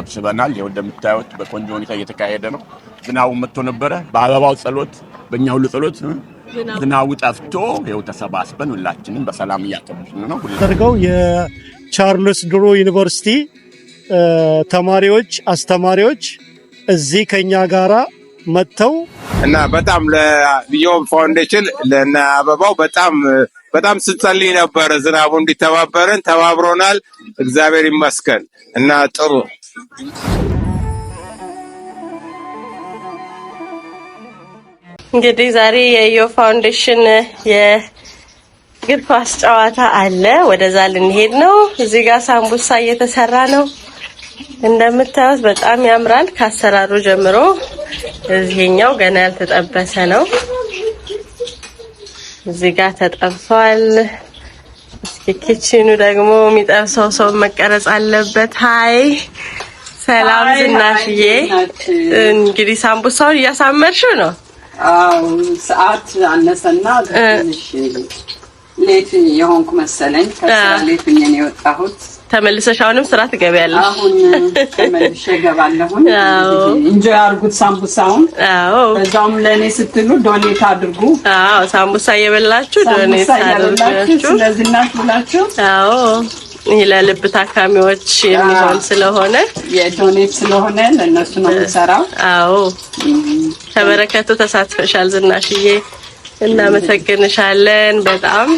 ተሰብስበናል። ይኸው እንደምታዩት በቆንጆ ሁኔታ እየተካሄደ ነው። ዝናቡ መጥቶ ነበረ። በአበባው ጸሎት፣ በእኛ ሁሉ ጸሎት ዝናቡ ጠፍቶ ይኸው ተሰባስበን ሁላችንም በሰላም እያከበርን ነው። ተደርገው የቻርልስ ድሮ ዩኒቨርሲቲ ተማሪዎች አስተማሪዎች እዚህ ከኛ ጋራ መጥተው እና በጣም ለኢዮብ ፋውንዴሽን ለና አበባው በጣም ስንጸልይ ነበር ዝናቡ እንዲተባበረን ተባብሮናል። እግዚአብሔር ይመስገን እና ጥሩ እንግዲህ ዛሬ የኢዮብ ፋውንዴሽን የእግር ኳስ ጨዋታ አለ። ወደዛ ልንሄድ ነው። እዚህ ጋር ሳምቡሳ እየተሰራ ነው። እንደምታዩት በጣም ያምራል ከአሰራሩ ጀምሮ። እዚህኛው ገና ያልተጠበሰ ነው። እዚህ ጋር ተጠብሷል። እስኪ ኪችኑ ደግሞ የሚጠብሰው ሰው መቀረጽ አለበት። ሃይ ሰላም ዝናሽዬ፣ እንግዲህ ሳምቡሳውን እያሳመርሽው ነው? አው ሰዓት አነሰና ትንሽ ሌት የሆንኩ መሰለኝ። ከስራ ሌት ነኝ የወጣሁት። ተመልሰሽ አሁንም ስራ ትገቢያለሽ? አሁን ተመልሼ እገባለሁ። ኢንጆይ አድርጉት ሳምቡሳውን። አዎ በዛውም ለኔ ስትሉ ዶኔት አድርጉ። አዎ ሳምቡሳ እየበላችሁ ዶኔት አድርጉ። ስለዚህ እናትላችሁ። አዎ ይሄ ለልብ ታካሚዎች የሚሆን ስለሆነ የዶኔት ስለሆነ ለነሱ ነው የምሰራው። አዎ ተበረከቱ ተሳትፈሻል ዝናሽዬ፣ እናመሰግንሻለን በጣም።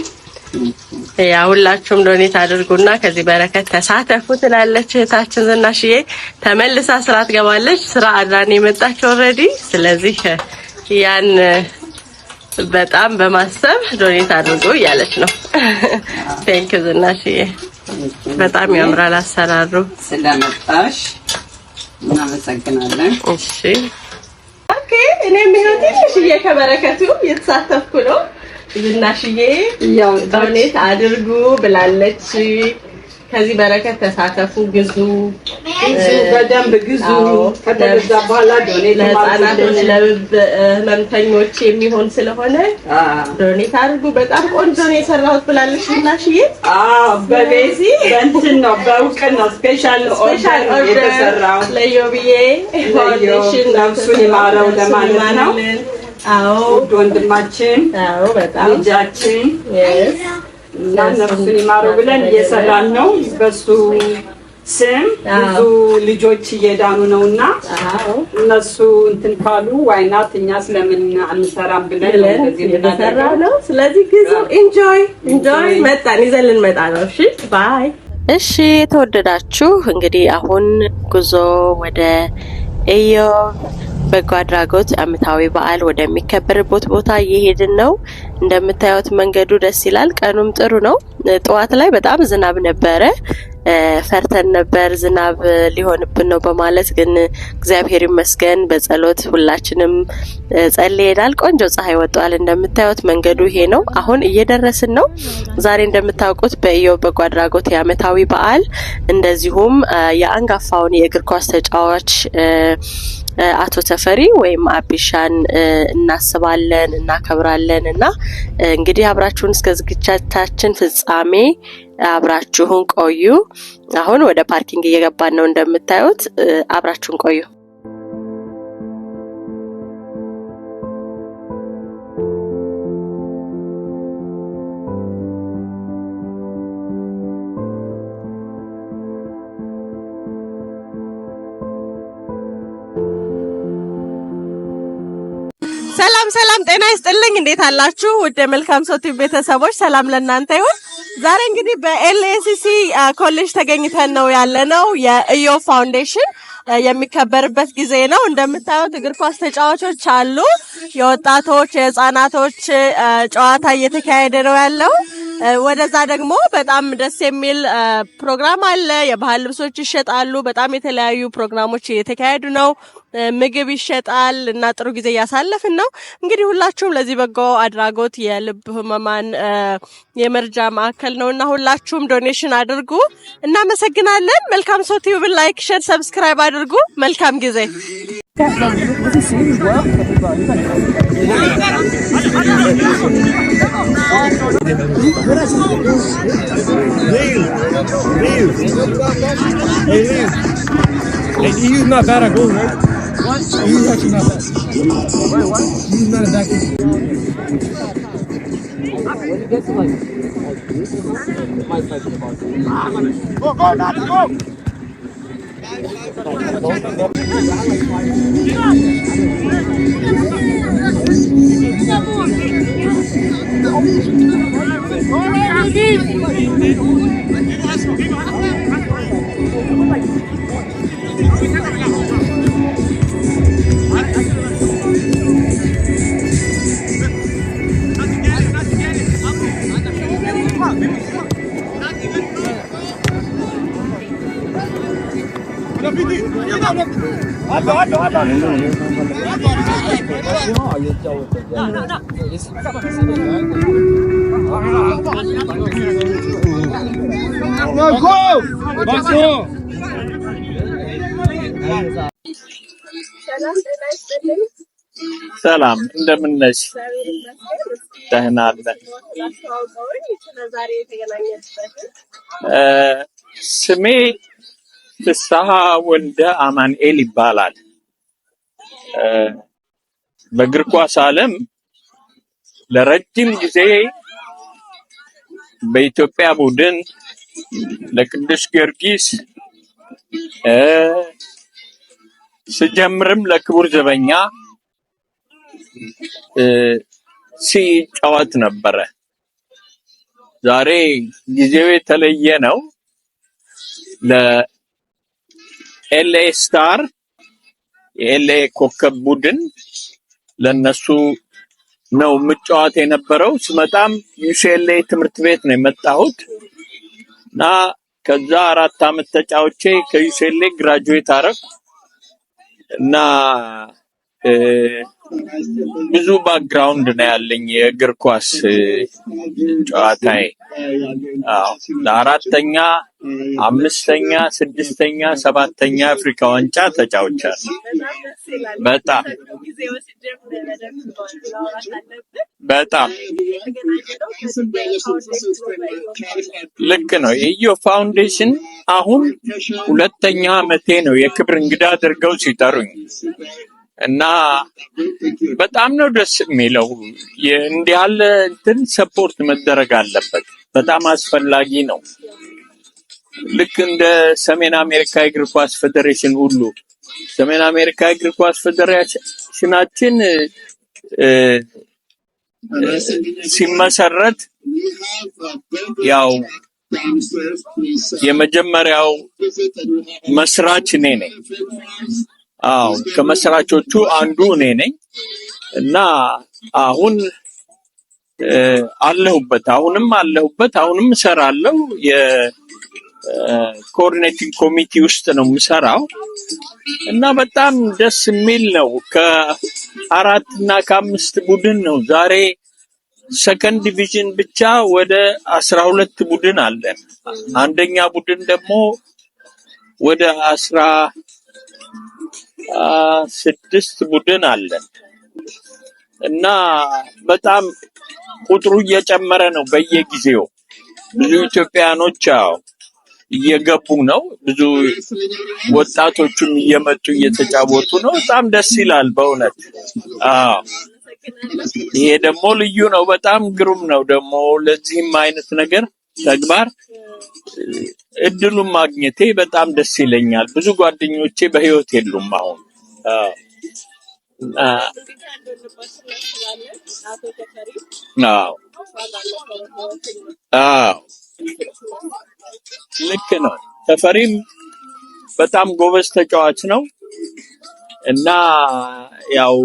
ያው ሁላችሁም ዶኔት አድርጉና ከዚህ በረከት ተሳተፉ ትላለች እህታችን ዝናሽዬ። ተመልሳ ስራ ትገባለች። ስራ አድራን የመጣች ኦሬዲ። ስለዚህ ያን በጣም በማሰብ ዶኔት አድርጉ እያለች ነው። ቴንክ ዩ ዝናሽዬ፣ በጣም ያምራል አሰራሩ። ስለመጣሽ እናመሰግናለን። እሺ ኦኬ። እኔም ትንሽዬ ከበረከቱ የተሳተፍኩ ነው። ዝናሽዬ ያው ዶኔት አድርጉ ብላለች። ከዚህ በረከት ተሳተፉ፣ ግዙ፣ በደንብ ግዙ። ከተገዛ በኋላ ዶኔት ለህፃናቶች ለልብ ህመምተኞች የሚሆን ስለሆነ ዶኔት አድርጉ። በጣም ቆንጆ ነው የሰራሁት ብላለች ዝናሽዬ። በቤዚ በእንትን ነው በእውቅና ስፔሻል ኦርደር የተሰራው ለዮብዬ ፋውንዴሽን ነፍሱን ይማረው ለማለት ነው። አዎ ወንድማችን፣ አዎ በጣም ልጃችን እና ነፍሱን ይማረው ብለን እየሰራን ነው። በሱ ስም ብዙ ልጆች እየዳኑ ነውና እነሱ እንትን ካሉ ዋይናት እኛ ስለምን አንሰራም ብለን እንደዚህ እየሰራ ነው። ስለዚህ ግዙ። ኢንጆይ መጣን ይዘልን መጣ ነው። እሺ ባይ። እሺ የተወደዳችሁ እንግዲህ አሁን ጉዞ ወደ ኢዮብ በጎ አድራጎት ዓመታዊ በዓል ወደሚከበርበት ቦታ እየሄድን ነው። እንደምታዩት መንገዱ ደስ ይላል። ቀኑም ጥሩ ነው። ጠዋት ላይ በጣም ዝናብ ነበረ። ፈርተን ነበር ዝናብ ሊሆንብን ነው በማለት ግን እግዚአብሔር ይመስገን በጸሎት ሁላችንም ጸልየናል። ቆንጆ ፀሐይ ወጥቷል። እንደምታዩት መንገዱ ይሄ ነው። አሁን እየደረስን ነው። ዛሬ እንደምታውቁት በኢዮብ በጎ አድራጎት የዓመታዊ በዓል እንደዚሁም የአንጋፋውን የእግር ኳስ ተጫዋች አቶ ተፈሪ ወይም አቢሻን እናስባለን እናከብራለን እና እንግዲህ አብራችሁን እስከ ዝግጅታችን ፍጻሜ አብራችሁን ቆዩ። አሁን ወደ ፓርኪንግ እየገባን ነው። እንደምታዩት አብራችሁን ቆዩ። ሰላም ጤና ይስጥልኝ። እንዴት አላችሁ? ወደ መልካም ሰው ቲቪ ቤተሰቦች ሰላም ለእናንተ ይሁን። ዛሬ እንግዲህ በኤልኤሲሲ ኮሌጅ ተገኝተን ነው ያለነው። የኢዮብ ፋውንዴሽን የሚከበርበት ጊዜ ነው። እንደምታዩት እግር ኳስ ተጫዋቾች አሉ። የወጣቶች የህፃናቶች ጨዋታ እየተካሄደ ነው ያለው። ወደዛ ደግሞ በጣም ደስ የሚል ፕሮግራም አለ። የባህል ልብሶች ይሸጣሉ። በጣም የተለያዩ ፕሮግራሞች እየተካሄዱ ነው። ምግብ ይሸጣል እና ጥሩ ጊዜ እያሳለፍን ነው። እንግዲህ ሁላችሁም ለዚህ በጎ አድራጎት የልብ ህመማን የመርጃ ማዕከል ነውና ሁላችሁም ዶኔሽን አድርጉ። እናመሰግናለን። መልካም ሰው ቲቪ ላይክ፣ ሼር፣ ሰብስክራይብ አድርጉ። መልካም ጊዜ። And EU is not bad at goals, right? What? EU is actually not bad. Wait, what? EU is not a bad team. When you get to like this, it might be about ሰላም እንደምን ነሽ? ደህና ነን። ስሜ ፍስሐ ወልደ አማኑኤል ይባላል። በእግር ኳስ ዓለም ለረጅም ጊዜ በኢትዮጵያ ቡድን ለቅዱስ ጊዮርጊስ ስጀምርም ለክቡር ዘበኛ ሲጫወት ነበረ። ዛሬ ጊዜው የተለየ ነው። ለኤልኤ ስታር የኤልኤ ኮከብ ቡድን ለነሱ ነው ምጫወት የነበረው። ስመጣም ዩሲኤልኤ ትምህርት ቤት ነው የመጣሁት እና ከዛ 4 አመት ተጫውቼ ከዩሲኤልኤ ግራጁዌት አረኩ እና ብዙ ባክግራውንድ ነው ያለኝ የእግር ኳስ ጨዋታዬ። ለአራተኛ፣ 5ኛ፣ 6ኛ፣ 7ኛ አፍሪካ ዋንጫ ተጫውቻለሁ። በጣም ልክ ነው። የኢዮ ፋውንዴሽን አሁን 2ኛ አመቴ ነው የክብር እንግዳ አድርገው ሲጠሩኝ እና በጣም ነው ደስ የሚለው። እንዲህ ያለ እንትን ሰፖርት መደረግ አለበት፣ በጣም አስፈላጊ ነው። ልክ እንደ ሰሜን አሜሪካ እግር ኳስ ፌዴሬሽን ሁሉ ሰሜን አሜሪካ እግር ኳስ ፌዴሬሽናችን ሲመሰረት ያው የመጀመሪያው መስራች እኔ ነኝ። ከመስራቾቹ አንዱ እኔ ነኝ እና አሁን አሁንም እሰራለሁ። የኮኦርዲኔቲንግ ኮሚቴ ውስጥ ነው የምሰራው እና በጣም ደስ የሚል ነው። ከ4 እና ከ5 ቡድን ነው። ዛሬ ሰከንድ ዲቪዥን ብቻ ወደ 12 ቡድን አለን። አንደኛ ቡድን ደግሞ ወደ 16 ቡድን አለን እና በጣም ቁጥሩ እየጨመረ ነው በየጊዜው። ብዙ ኢትዮጵያኖች እየገቡ ነው። ብዙ ወጣቶችም እየመጡ እየተጫወቱ ነው። በጣም ደስ ይላል በእውነት። ይሄ ደግሞ ልዩ ነው። በጣም ግሩም ነው ደግሞ ለዚህም አይነት ነገር ተግባር እድሉን ማግኘቴ በጣም ደስ ይለኛል። ብዙ ጓደኞቼ በህይወት የሉም አሁን። ልክ ነው። ተፈሪም በጣም ጎበዝ ተጫዋች ነው እና ያው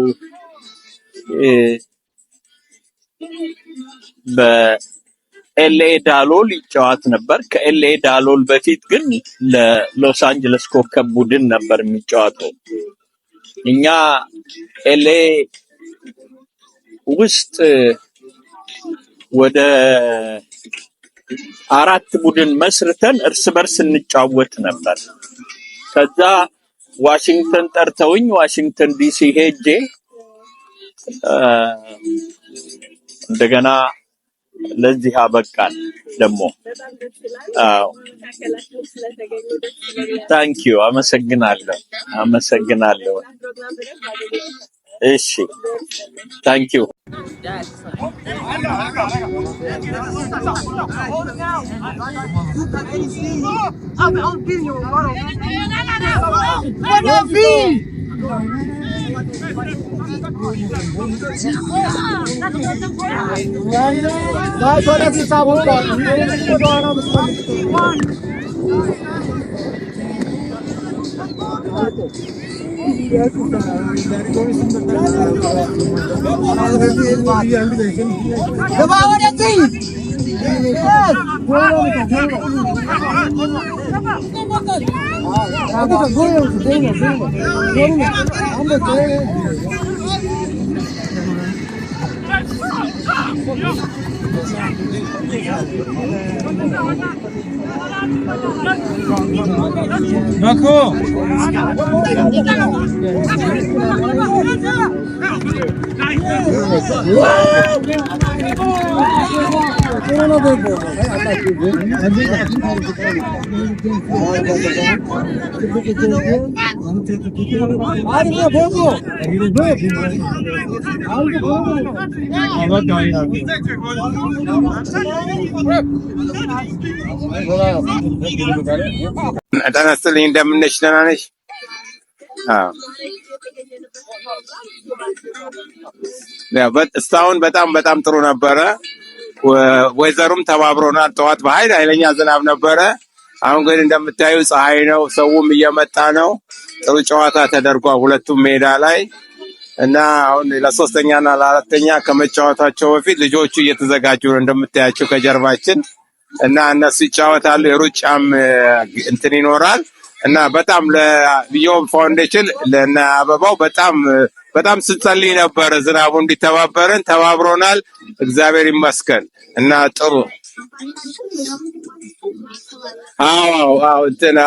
በኤልኤ ዳሎል ይጫወት ነበር። ከኤልኤ ዳሎል በፊት ግን ለሎስ አንጀለስ ኮከብ ቡድን ነበር የሚጫወተው። እኛ ኤልኤ ውስጥ ወደ 4 ቡድን መስርተን እርስ በርስ እንጫወት ነበር። ከዛ ዋሽንግተን ጠርተውኝ ዋሽንግተን ዲሲ ሄጄ እንደገና ለዚህ አበቃን ደግሞ። አዎ ታንኪዩ። አመሰግናለሁ። እሺ ታንኪዩ። ተነስተልኝ እንደምነሽ ደህና ነሽ? አዎ እስካሁን በጣም ጥሩ ነበረ። ወይዘሩም ተባብሮናል። ጠዋት ኃይለኛ ዝናብ ነበረ። አሁን ግን እንደምታዩ ፀሐይ ነው። ሰውም እየመጣ ነው። ጥሩ ጨዋታ ተደርጓል ሁለቱም ሜዳ ላይ እና አሁን ለሶስተኛና ለአራተኛ ከመጫወታቸው በፊት ልጆቹ እየተዘጋጁ ነው እንደምታያቸው ከጀርባችን እና እነሱ ይጫወታሉ። የሩጫም እንትን ይኖራል እና በጣም ለኢዮብ ፋውንዴሽን ለና አበባው በጣም ስንጸልይ ነበር ዝናቡ እንዲተባበረን ተባብሮናል። እግዚአብሔር ይመስገን እና ጥሩ አዎ እንትን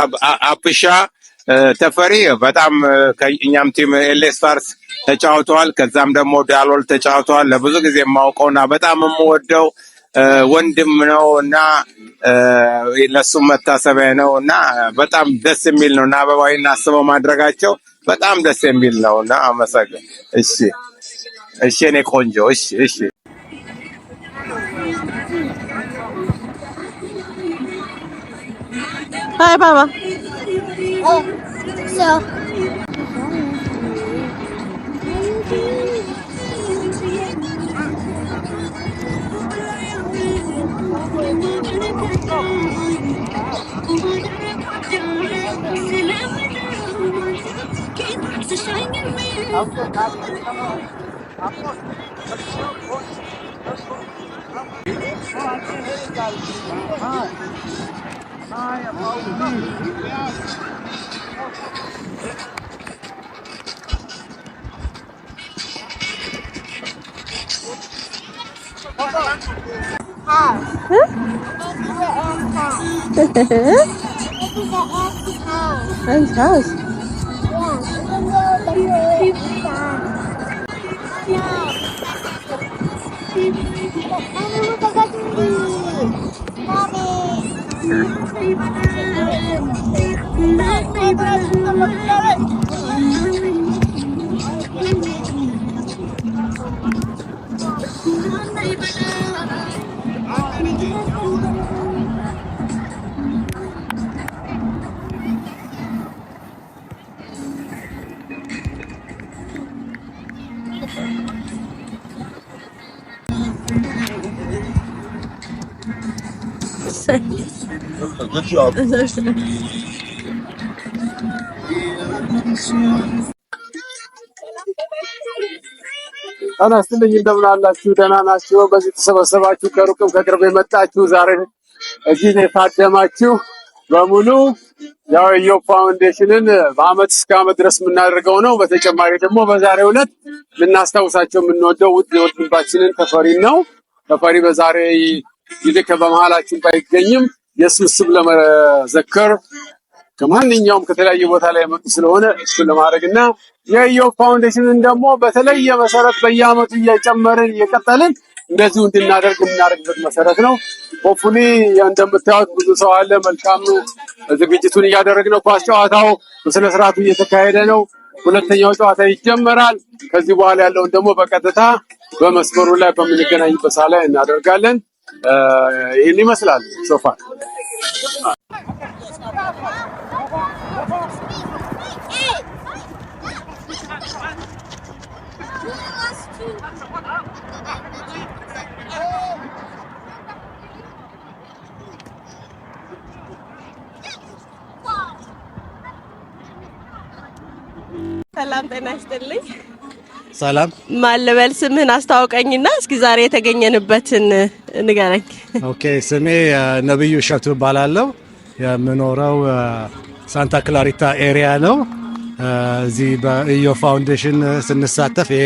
አፕሻ ተፈሪ በጣም ከኛም ቲም ኤልስታርስ ተጫውተዋል። ከዛም ደግሞ ዳሎል ተጫውተዋል። ለብዙ ጊዜ የማውቀውና በጣም የምወደው ወንድም ነው እና ለሱ መታሰቢያ ነው እና በጣም ደስ የሚል ነው እና አበባዊና አስበው ማድረጋቸው በጣም ደስ የሚል ነው እና አመሰግን። እሺ እኔ ቆንጆ እሺ Hi, Baba. So. Nice house. Good job. አናስተልኝ እንደምን አላችሁ? ደህና ናችሁ? በዚህ ተሰበሰባችሁ ከሩቅም ከቅርብ የመጣችሁ ዛሬ እዚህ የታደማችሁ በሙሉ ያው ኢዮብ ፋውንዴሽንን በአመት እስከ አመት ድረስ የምናደርገው ነው። በተጨማሪ ደግሞ በዛሬው ዕለት ልናስታውሳቸው የምንወደው ውድ ወንድማችንን ተፈሪን ነው። ተፈሪ በዛሬ ጊዜ በመሃላችን ባይገኝም የእሱን ስም ለመዘከር ከማንኛውም ከተለያየ ቦታ ላይ የመጡ ስለሆነ እሱን ለማድረግና የኢዮብ ፋውንዴሽንን ደግሞ በተለየ መሰረት በየአመቱ እየጨመርን እየቀጠልን እንደዚሁ እንድናደርግ የምናደርግበት መሰረት ነው። ሆፕፉሊ እንደምታዩት ብዙ ሰው አለ። መልካም ዝግጅቱን እያደረግን ነው። ኳስ ጨዋታው በስነ ስርዓቱ እየተካሄደ ነው። ሁለተኛው ጨዋታ ይጀመራል። ከዚህ በኋላ ያለውን ደግሞ በቀጥታ በመስመሩ ላይ በምንገናኝበት ሰዓት ላይ እናደርጋለን። ይህን ይመስላል ሶፋ ሰላም ጤና ይስጥልኝ። ሰላም ማለበል ስምህን አስተዋውቀኝና እስኪ ዛሬ የተገኘንበትን ንገረኝ። ኦኬ፣ ስሜ ነብዩ እሸቱ እባላለሁ። የምኖረው ሳንታ ክላሪታ ኤሪያ ነው። እዚህ በኢዮ ፋውንዴሽን ስንሳተፍ ይሄ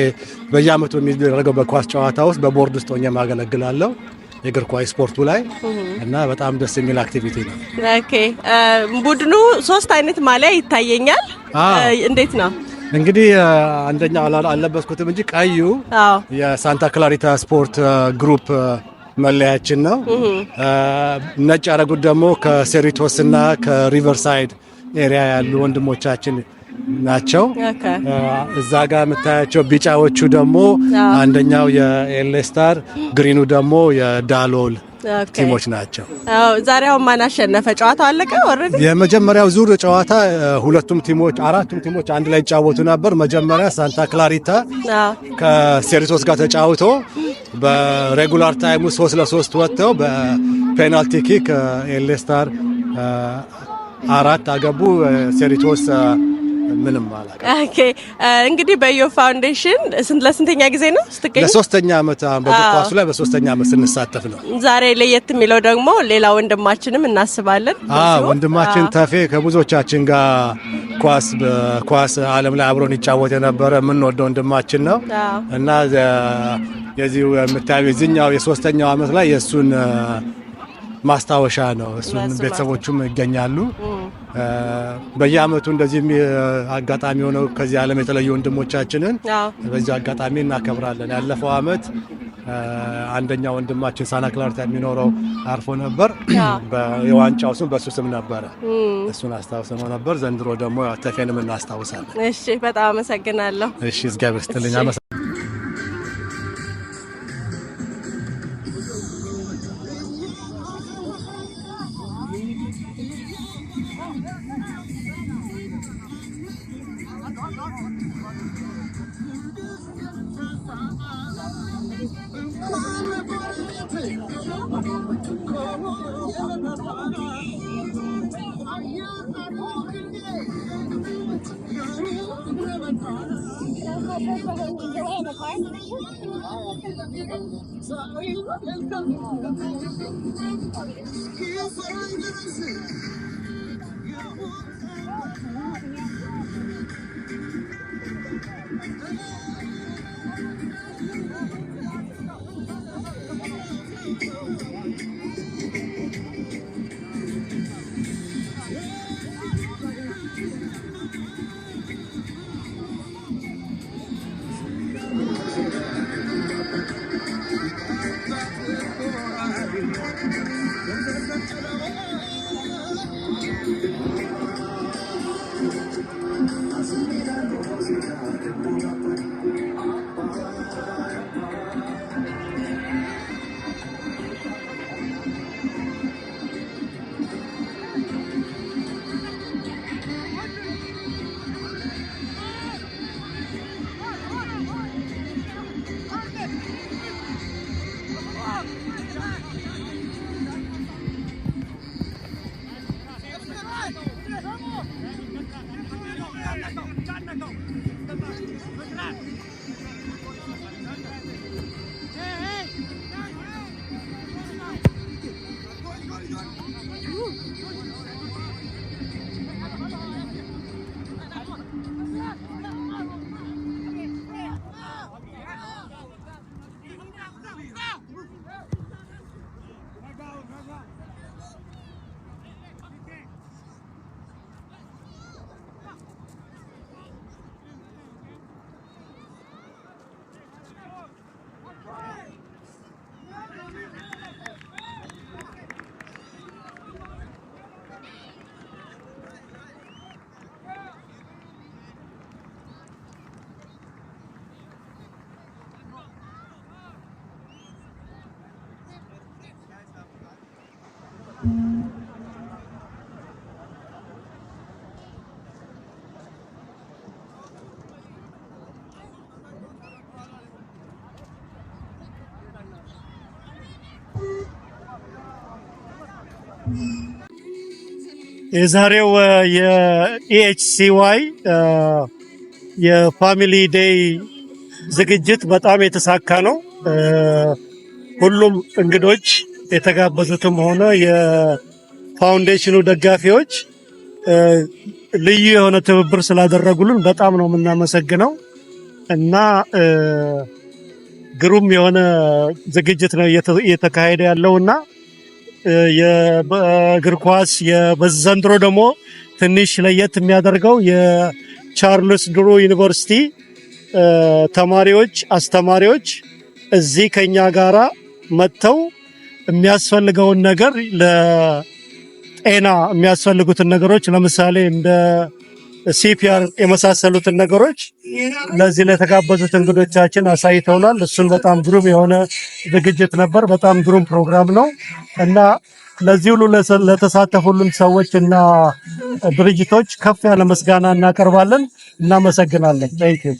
በየአመቱ የሚደረገው በኳስ ጨዋታ ውስጥ በቦርድ ውስጥ ሆኜ ማገለግላለሁ የእግር ኳስ ስፖርቱ ላይ እና በጣም ደስ የሚል አክቲቪቲ ነው። ኦኬ፣ ቡድኑ 3 አይነት ማሊያ ይታየኛል። እንዴት ነው? እንግዲህ አንደኛው አለበስኩትም እንጂ ቀዩ የሳንታ ክላሪታ ስፖርት ግሩፕ መለያችን ነው። ነጭ ያደረጉት ደግሞ ከሴሪቶስ እና ከሪቨርሳይድ ኤሪያ ያሉ ወንድሞቻችን ናቸው። እዛ ጋር የምታያቸው ቢጫዎቹ ደግሞ አንደኛው የኤሌስታር፣ ግሪኑ ደግሞ የዳሎል ቲሞች ናቸው። ዛሬ አሁን ማን አሸነፈ? ጨዋታው አለቀ ኦሬዲ? የመጀመሪያው ዙር ጨዋታ አራቱም ቲሞች አንድ ላይ ይጫወቱ ነበር። መጀመሪያ ሳንታ ክላሪታ ከሴሪቶስ ጋር ተጫውቶ በሬጉላር ታይሙ 3-3 ወጥተው በፔናልቲ ኪክ ኤሌስታር 4 አገቡ። ሴሪቶስ ምንም አላቀ። ኦኬ፣ እንግዲህ በኢዮ ፋውንዴሽን ለስንተኛ ጊዜ ነው ስትገኙ? ለሶስተኛ ዓመት በእግር ኳሱ ላይ በሶስተኛ ዓመት ስንሳተፍ ነው። ዛሬ ለየት የሚለው ደግሞ ሌላ ወንድማችንም እናስባለን። ወንድማችን ተፌ ከብዙዎቻችን ጋር ኳስ ዓለም ላይ አብሮን ይጫወት የነበረ የምንወደው ወንድማችን ነው እና የዚህ የምታዩ የዚህኛው የሶስተኛው ዓመት ላይ የእሱን ማስታወሻ ነው። እሱን ቤተሰቦቹም ይገኛሉ። በየአመቱ እንደዚህ አጋጣሚ ሆነው ከዚህ ዓለም የተለዩ ወንድሞቻችንን በዚህ አጋጣሚ እናከብራለን። ያለፈው አመት አንደኛ ወንድማችን ሳና ክላሪታ የሚኖረው አርፎ ነበር። የዋንጫው ስም በሱ ስም ነበረ። እሱን አስታውሰነው ነበር። ዘንድሮ ደግሞ ተፌንም እናስታውሳለን። እሺ፣ በጣም አመሰግናለሁ። እሺ፣ እግዚአብሔር ይስጥልኝ። የዛሬው የኢኤችሲዋይ የፋሚሊ ዴይ ዝግጅት በጣም የተሳካ ነው። ሁሉም እንግዶች የተጋበዙትም ሆነ የፋውንዴሽኑ ደጋፊዎች ልዩ የሆነ ትብብር ስላደረጉልን በጣም ነው የምናመሰግነው እና ግሩም የሆነ ዝግጅት ነው እየተካሄደ ያለውና የእግር ኳስ በዘንድሮ ደግሞ ትንሽ ለየት የሚያደርገው የቻርልስ ድሩ ዩኒቨርሲቲ ተማሪዎች፣ አስተማሪዎች እዚህ ከኛ ጋራ መጥተው የሚያስፈልገውን ነገር ለጤና የሚያስፈልጉትን ነገሮች ለምሳሌ እንደ ሲፒአር የመሳሰሉትን ነገሮች ለዚህ ለተጋበዙት እንግዶቻችን አሳይተውናል። እሱን በጣም ግሩም የሆነ ዝግጅት ነበር። በጣም ግሩም ፕሮግራም ነው እና ለዚህ ሁሉ ለተሳተፉልን ሰዎች እና ድርጅቶች ከፍ ያለ ምስጋና እናቀርባለን። እናመሰግናለን። ቴንክ ዩ።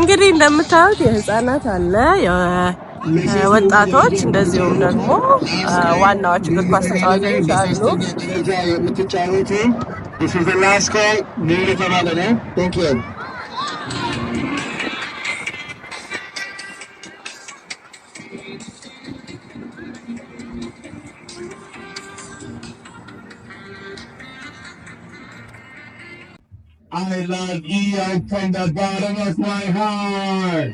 እንግዲህ እንደምታዩት የህፃናት አለ፣ የወጣቶች እንደዚሁም ደግሞ ዋናዎች እግር ኳስ ተጫዋቾች አሉ። I love you from the bottom of my heart.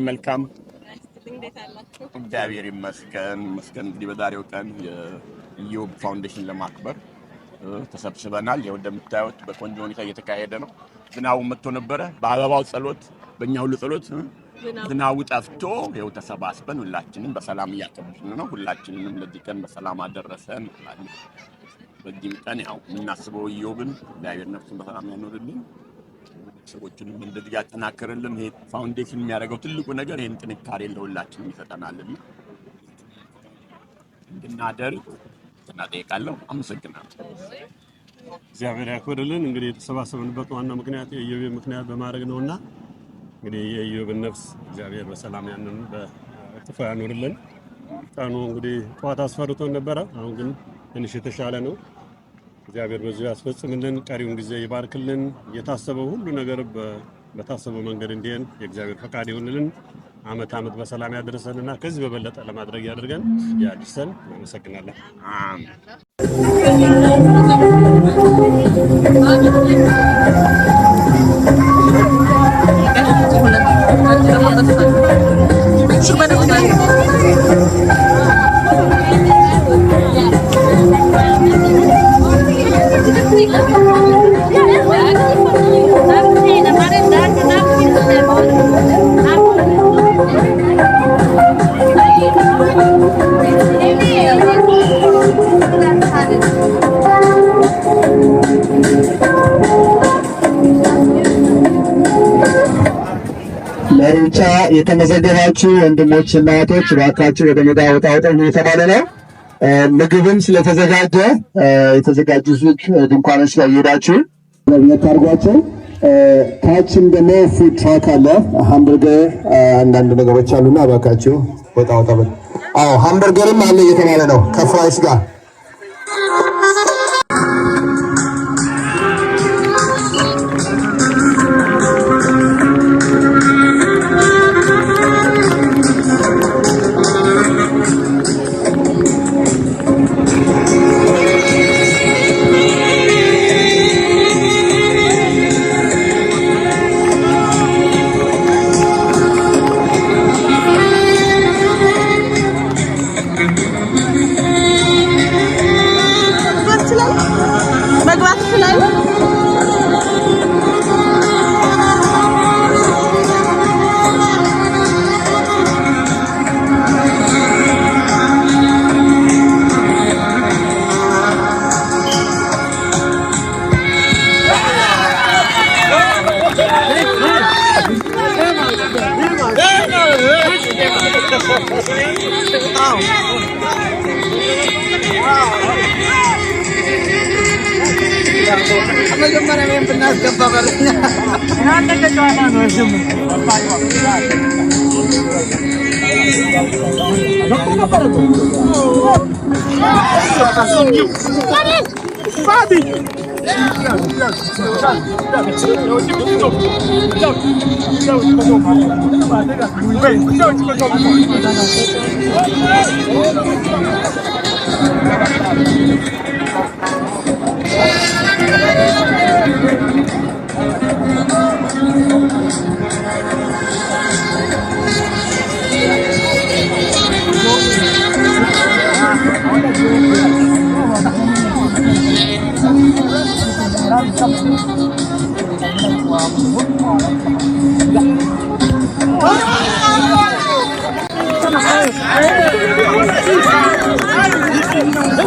መልካም እግዚአብሔር ይመስገን እንግዲህ በዛሬው ቀን የኢዮብ ፋውንዴሽን ለማክበር ተሰብስበናል። ያው እንደምታዩት በቆንጆ ሁኔታ እየተካሄደ ነው። ዝናቡ መጥቶ ነበረ። በአበባው ጸሎት፣ በእኛ ሁሉ ጸሎት ዝናቡ ጠፍቶ ያው ተሰባስበን ሁላችንም በሰላም እያከበርን ነው። ሁላችንም ለዚህ ቀን በሰላም አደረሰን እንላለን። በዚህ ቀን ያው የምናስበው ኢዮብን እግዚአብሔር ነፍሱን በሰላም ያኖርልን፣ ሰዎችንም እንደዚህ ያጠናክርልን። ይሄ ፋውንዴሽን የሚያደርገው ትልቁ ነገር ይሄን ጥንካሬ ለሁላችንም ይሰጠናልና እንድናደርግ እናጠይቃለሁ። አመሰግናለሁ። እግዚአብሔር ያክብርልን። እንግዲህ የተሰባሰብንበት ዋናው ምክንያት የኢዮብ ምክንያት በማድረግ ነውና እንግዲህ የኢዮብን ነፍስ እግዚአብሔር በሰላም ያንን በጥፋ ያኖርልን። ቀኑ እንግዲህ ጠዋት አስፈርቶን ነበረ። አሁን ግን ትንሽ የተሻለ ነው። እግዚአብሔር በዚሁ ያስፈጽምልን፣ ቀሪውን ጊዜ ይባርክልን። የታሰበው ሁሉ ነገር በታሰበው መንገድ እንዲሄን የእግዚአብሔር ፈቃድ ይሁንልን። ዓመት በሰላም ያደርሰንና ከዚህ በበለጠ ለማድረግ ያድርገን ያድርሰን። እናመሰግናለን። ለሩጫ የተመዘገባችሁ ወንድሞች እና እህቶች እባካችሁ ወደ ሜዳ ወጣ እየተባለ ነው። ምግብም ስለተዘጋጀ የተዘጋጁት ድንኳኖች ላይ እየሄዳችሁ ለብነት አድርጓቸው። ታችም ደግሞ ፉድ ትራክ አለ፣ ሃምበርገር አንዳንድ ነገሮች አሉና እባካችሁ ወጣ በል። አዎ ሃምበርገርም አለ እየተባለ ነው ከፍራይስ ጋር። It's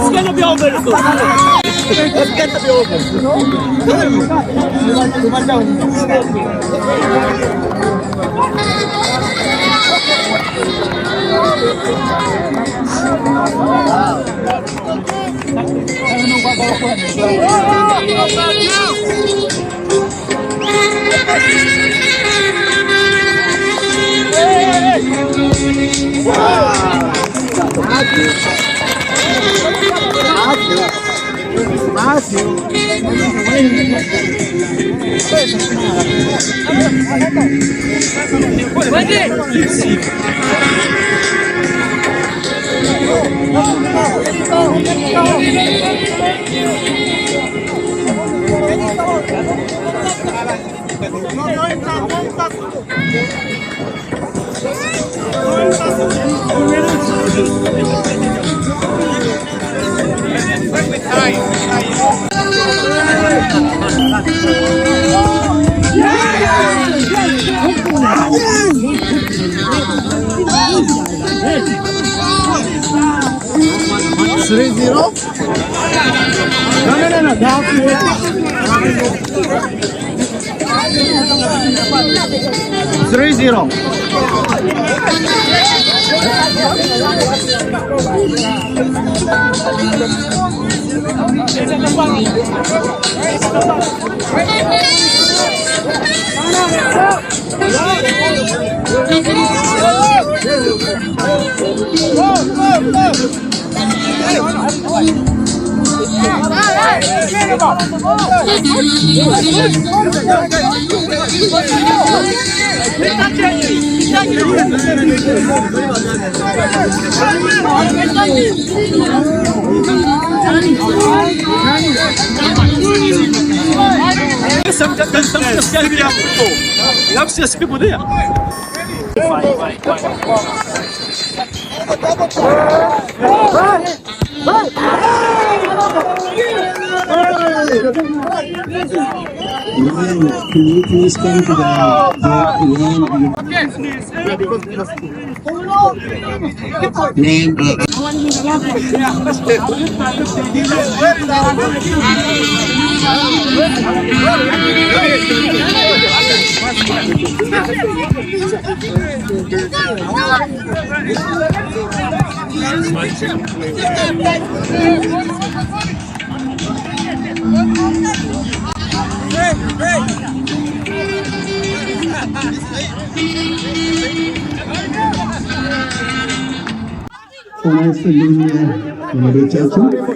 gonna be over. It's gonna be over.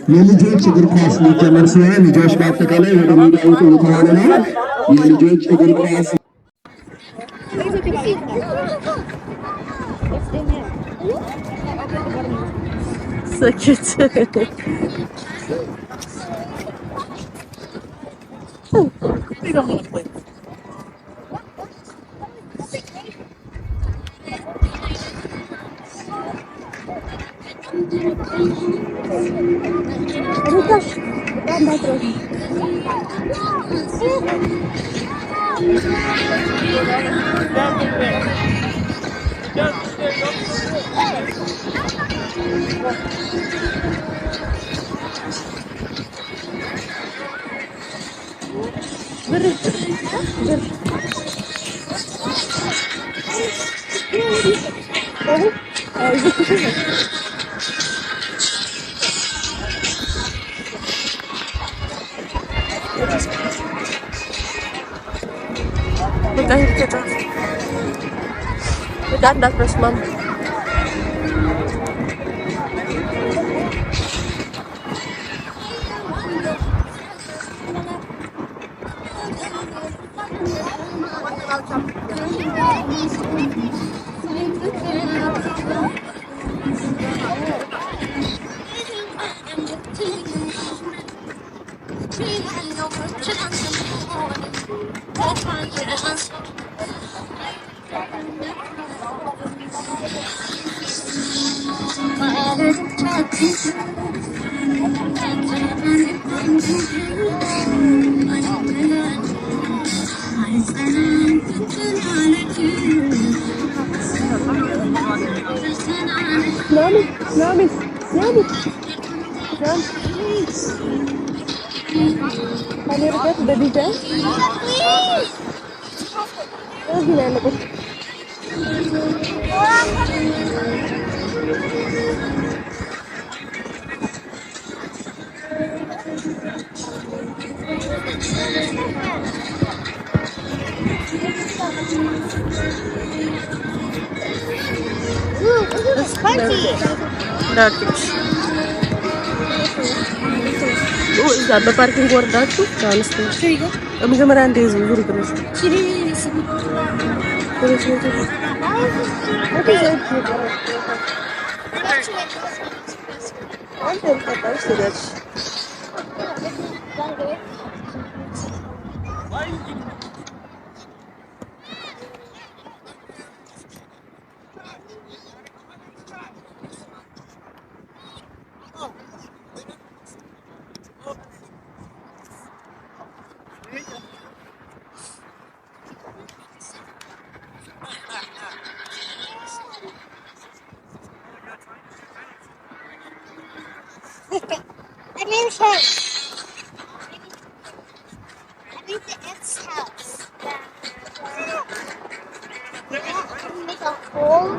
የልጆች እግር ኳስ ሊጀመር ሲሆን ልጆች በአጠቃላይ ወደ ሜዳ ውጡ እየተባለ ነው። የልጆች እግር ኳስ Beda, das was man. Nami, Nami, Nami, Nami. Can you get the DJ? It's spicy. እዛ በፓርኪንግ ወርዳችሁ ዳንስቱ ለመጀመሪያ እንደዚህ ዙር ድረስ I need help. I need the X house. Make a hole.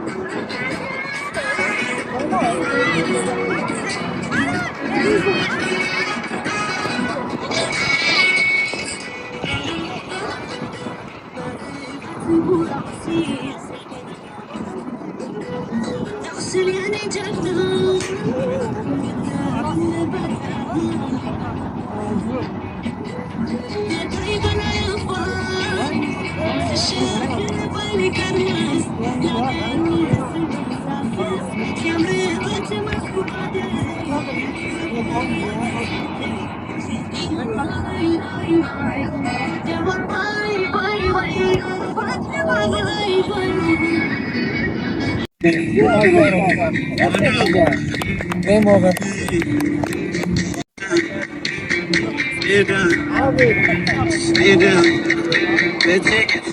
Game over. You doing? How you doing? Good tickets.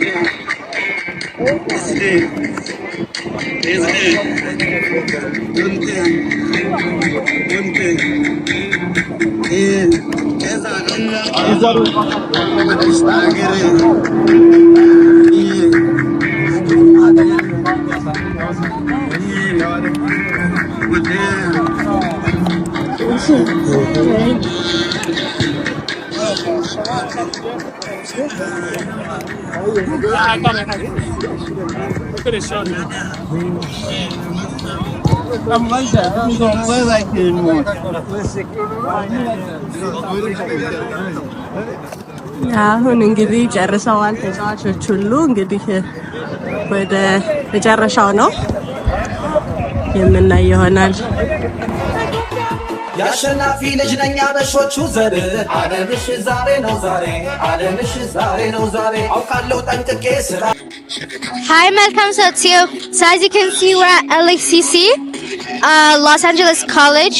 Yes, it is. Yes, it is. Good thing. Good thing. Yeah. Yes, I don't know. I get it. Yeah. But damn. I'm like that. You don't play like it anymore. አሁን እንግዲህ ጨርሰዋል ተጫዋቾች ሁሉ። እንግዲህ ወደ መጨረሻው ነው የምናየው ይሆናል። የአሸናፊ ልጅ ነኝ አበሾቹ ዘር ዓለምሽ ዛሬ ነው ዛሬ ዓለምሽ ዛሬ ነው ዛሬ አውቃለሁ ጠንቅቄ ስራ Hi, welcome to YouTube. So as you can see, we're at LACC, Los Angeles College,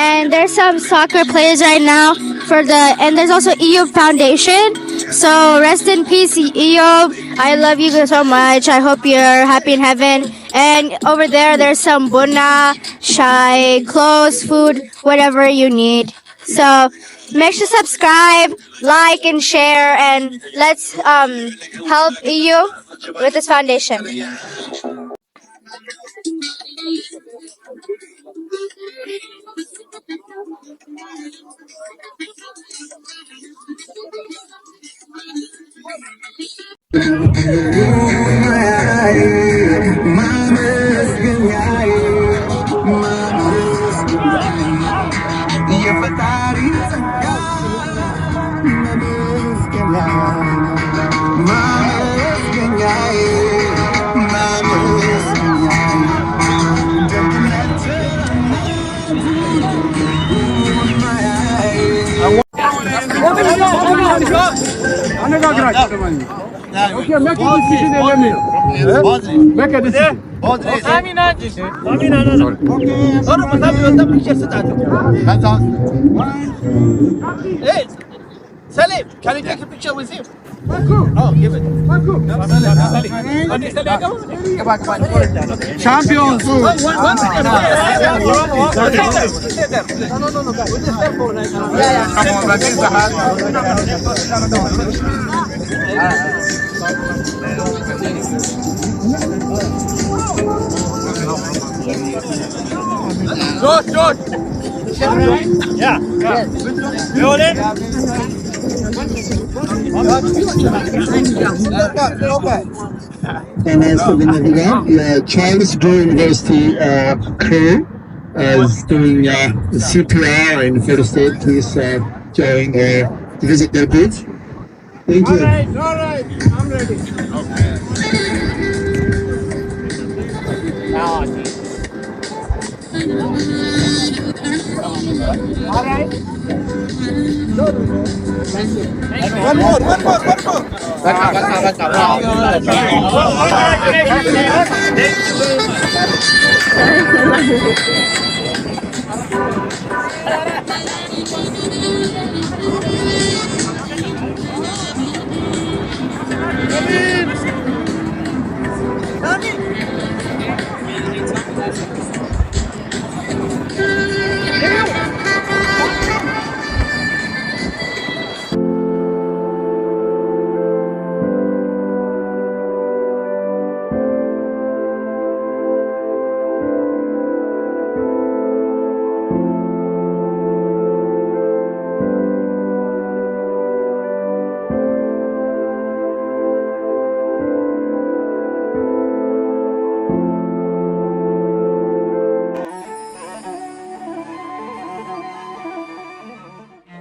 and there's some soccer players right now and there's also EOB Foundation. So rest in peace, EOB. I love you so much. I hope you're happy in heaven. And over there's some bunna, chai, clothes, food, whatever you need. So make sure to subscribe, like, and share, and let's help EU with this foundation. Okay, make a decision and let me know. Make a decision. Hey, Salim, can you take a picture with him? Champions. George. Yeah. You all in? And as for the Navidad, Charles Drew University crew is doing CPR and first aid. Please join visit their booth. Thank you. All right. I'm ready. All right. One more.